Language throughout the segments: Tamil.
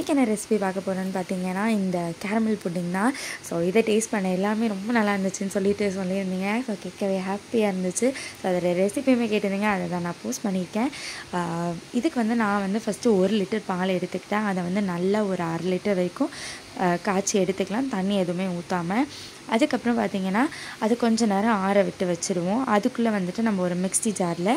இன்றைக்கி என்ன ரெசிபி பார்க்க போகிறேன்னு பார்த்தீங்கன்னா இந்த கேரமல் புட்டிங் தான். ஸோ இதை டேஸ்ட் பண்ண எல்லாமே ரொம்ப நல்லா இருந்துச்சுன்னு சொல்லியிருந்தீங்க. ஸோ கேட்கவே ஹாப்பியாக இருந்துச்சு. ஸோ அதோட ரெசிபியுமே கேட்டிருந்தீங்க, அதை தான் நான் போஸ்ட் பண்ணியிருக்கேன். இதுக்கு நான் ஃபஸ்ட்டு 1 லிட்டர் பால் எடுத்துக்கிட்டேன். அதை நல்லா ஒரு 1/2 லிட்டர் வரைக்கும் காய்ச்சி எடுத்துக்கலாம், தண்ணி எதுவுமே ஊற்றாமல். அதுக்கப்புறம் பார்த்திங்கன்னா அது கொஞ்சம் நேரம் ஆற விட்டு வச்சுருவோம். அதுக்குள்ளே நம்ம ஒரு மிக்ஸி ஜாரில்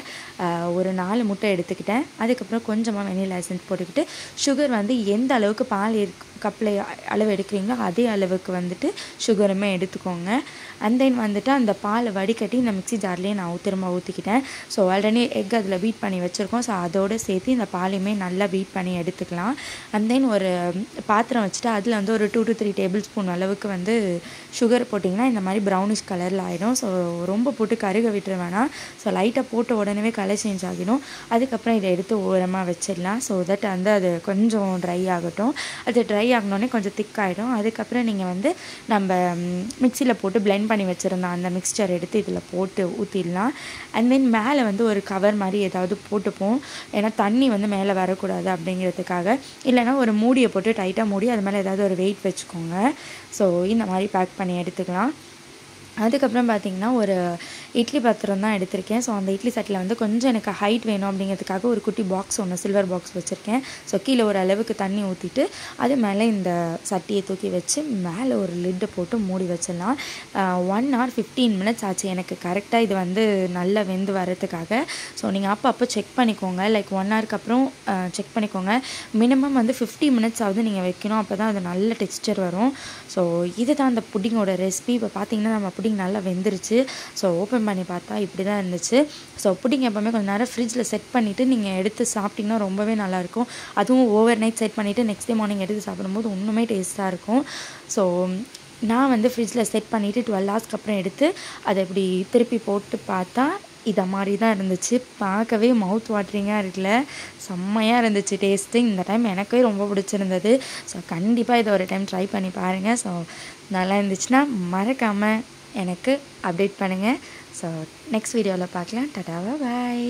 ஒரு 4 முட்டை எடுத்துக்கிட்டேன். அதுக்கப்புறம் கொஞ்சமாக வெனிலா எசன்ஸ் போட்டுக்கிட்டு சுகர் எந்த அளவுக்கு பால் கப்பில் அளவு எடுக்கிறீங்களோ அதே அளவுக்கு சுகருமே எடுத்துக்கோங்க. அண்ட் தென் அந்த பாலை வடிகட்டி இந்த மிக்ஸி ஜார்லேயே நான் திரும்ப ஊற்றிக்கிட்டேன். ஸோ ஆல்ரெடி எக் அதில் பீட் பண்ணி வச்சுருக்கோம். ஸோ அதோடு சேர்த்து இந்த பாலையுமே நல்லா பீட் பண்ணி எடுத்துக்கலாம். அண்ட் தென் ஒரு பாத்திரம் வச்சுட்டு அதில் ஒரு 2 to 3 டேபிள் ஸ்பூன் அளவுக்கு சுகர் போட்டிங்கன்னா இந்த மாதிரி ப்ரௌனிஷ் கலரில் ஆகிடும். ஸோ ரொம்ப போட்டு கருக விட்டுற வேணாம். ஸோ லைட்டாக போட்ட உடனே கலர் சேஞ்ச் ஆகிடும். அதுக்கப்புறம் இதை எடுத்து ஓரமாக வச்சிடலாம். ஸோ தட் அது கொஞ்சம் ட்ரை ஆகட்டும். அது ட்ரை ஆகினோடனே கொஞ்சம் திக் ஆகிடும். அதுக்கப்புறம் நீங்கள் நம்ம மிக்சியில் போட்டு பிளெண்ட் பண்ணி வச்சுருந்தோம் அந்த மிக்ஸ்சர் எடுத்து இதில் போட்டு ஊற்றிடலாம். அண்ட் தென் மேலே ஒரு கவர் மாதிரி ஏதாவது போட்டுப்போம். ஏன்னா தண்ணி மேலே வரக்கூடாது அப்படிங்கிறதுக்காக. இல்லைனா ஒரு மூடியை போட்டு டைட்டாக மூடி அது மேலே ஏதாவது ஒரு வெயிட் வச்சுக்கோங்க. ஸோ இந்த மாதிரி பேக் பண்ணி எடுத்துக்கலாம். அதுக்கப்புறம் பார்த்திங்கன்னா ஒரு இட்லி பாத்திரம் தான் எடுத்திருக்கேன். ஸோ அந்த இட்லி சட்டியில் கொஞ்சம் எனக்கு ஹைட் வேணும் அப்படிங்கிறதுக்காக ஒரு குட்டி பாக்ஸ் ஒன்று சில்வர் பாக்ஸ் வச்சுருக்கேன். ஸோ கீழே ஒரு அளவுக்கு தண்ணி ஊற்றிட்டு அது மேலே இந்த சட்டியை தூக்கி வச்சு மேலே ஒரு லிட்டை போட்டு மூடி வச்சிடலாம். 1 hour 15 minutes ஆச்சு எனக்கு கரெக்டாக இது நல்லா வெந்து வரதுக்காக. ஸோ நீங்கள் அப்போ செக் பண்ணிக்கோங்க. லைக் 1 hourக்கு அப்புறம் செக் பண்ணிக்கோங்க. மினிமம் 50 minutes ஆகுது நீங்கள் வைக்கணும். அப்போ தான் அது நல்ல டெக்ஸ்சர் வரும். ஸோ இது தான் அந்த புட்டிங்கோட ரெசிபி. இப்போ பார்த்திங்கன்னா நம்ம புட்டிங் நல்லா வெந்துருச்சு. ஸோ ஓப்பன் பண்ணி பார்த்தா இப்படி தான் இருந்துச்சு. ஸோ புட்டிங் எப்போவுமே கொஞ்சம் நேரம் ஃப்ரிட்ஜில் செட் பண்ணிவிட்டு நீங்கள் எடுத்து சாப்பிட்டிங்கன்னா ரொம்பவே நல்லாயிருக்கும். அதுவும் ஓவர் நைட் செட் பண்ணிவிட்டு நெக்ஸ்ட் டே மார்னிங் எடுத்து சாப்பிடும்போது இன்னுமே டேஸ்ட்டாக இருக்கும். ஸோ நான் ஃப்ரிட்ஜில் செட் பண்ணிவிட்டு 12 hours அப்புறம் எடுத்து அதை இப்படி திருப்பி போட்டு பார்த்தா இதை மாதிரி தான் இருந்துச்சு. பார்க்கவே மவுத் வாட்டரிங்காக இருக்குல்ல, செம்மையாக இருந்துச்சு டேஸ்ட்டு. இந்த டைம் எனக்கே ரொம்ப பிடிச்சிருந்தது. ஸோ கண்டிப்பாக இதை ஒரு டைம் ட்ரை பண்ணி பாருங்கள். ஸோ நல்லா இருந்துச்சுன்னா மறக்காமல் எனக்கு அப்டேட் பண்ணுங்கள். ஸோ நெக்ஸ்ட் வீடியோவில் பார்க்கலாம். டாடா பாய்.